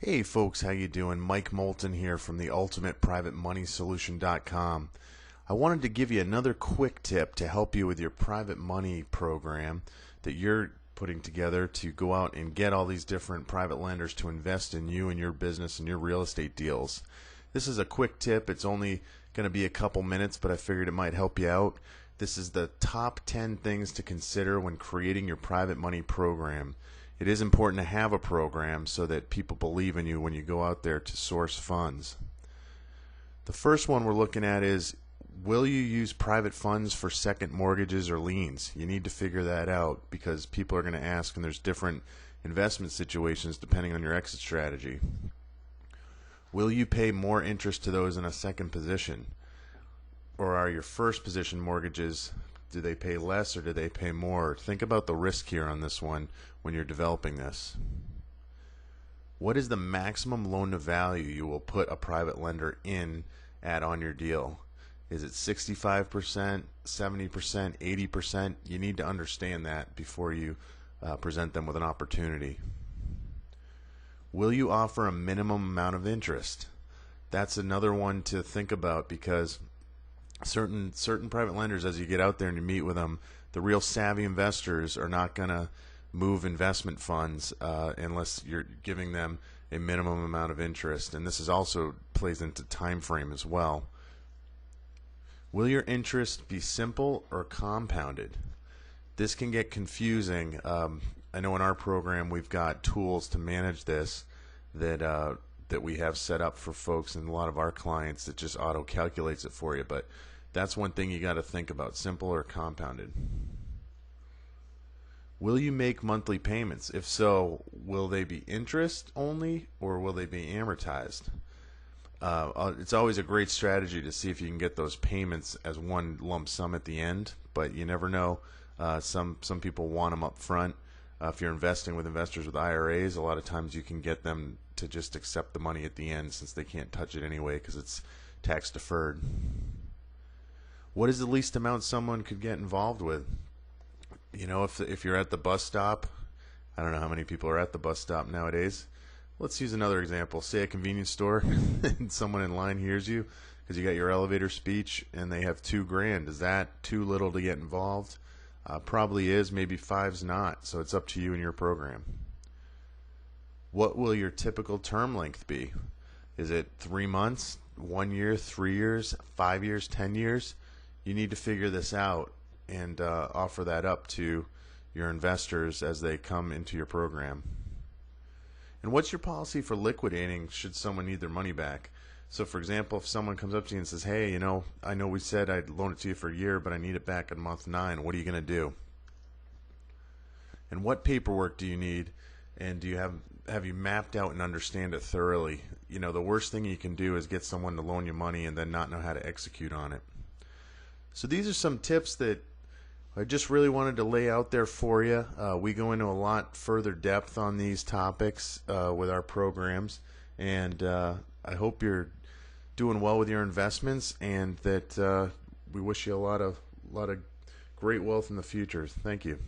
Hey folks, how you doing? Mike Moulton here from the ultimateprivatemoneysolution.com. I wanted to give you another quick tip to help you with your private money program that you're putting together to go out and get all these different private lenders to invest in you and your business and your real estate deals. This is a quick tip. It's only going to be a couple minutes, but I figured it might help you out. This is the top 10 things to consider when creating your private money program. It is important to have a program so that people believe in you when you go out there to source funds. The first one we're looking at is, will you use private funds for second mortgages or liens? You need to figure that out because people are going to ask, and there's different investment situations depending on your exit strategy. Will you pay more interest to those in a second position? Or are your first position mortgages, do they pay less or do they pay more? Think about the risk here on this one when you're developing this. What is the maximum loan to value you will put a private lender in at on your deal? Is it 65%, 70%, 80%? You need to understand that before you present them with an opportunity. Will you offer a minimum amount of interest? That's another one to think about because certain private lenders, as you get out there and you meet with them, the real savvy investors are not going to move investment funds unless you're giving them a minimum amount of interest, and this is also plays into time frame as well. Will your interest be simple or compounded? This can get confusing. I know in our program we've got tools to manage this that we have set up for folks and a lot of our clients that just auto calculates it for you, but that's one thing you got to think about, simple or compounded. Will you make monthly payments? If so, will they be interest only or will they be amortized? It's always a great strategy to see if you can get those payments as one lump sum at the end, but you never know. Some people want them up front. If you're investing with investors with IRAs, a lot of times you can get them to just accept the money at the end since they can't touch it anyway because it's tax deferred. What is the least amount someone could get involved with? You know, if you're at the bus stop, I don't know how many people are at the bus stop nowadays. Let's use another example. Say a convenience store and someone in line hears you because you got your elevator speech and they have $2,000. Is that too little to get involved? Probably is. Maybe five's not. So it's up to you and your program. What will your typical term length be? Is it 3 months, 1 year, 3 years, 5 years, 10 years? You need to figure this out and offer that up to your investors as they come into your program. And what's your policy for liquidating should someone need their money back? So for example, if someone comes up to you and says, hey, you know, I know we said I'd loan it to you for a year, but I need it back in month 9. What are you going to do? And what paperwork do you need? And do you have you mapped out and understand it thoroughly? You know, the worst thing you can do is get someone to loan you money and then not know how to execute on it. So these are some tips that I just really wanted to lay out there for you. We go into a lot further depth on these topics with our programs, and I hope you're doing well with your investments, and that we wish you a lot of great wealth in the future. Thank you.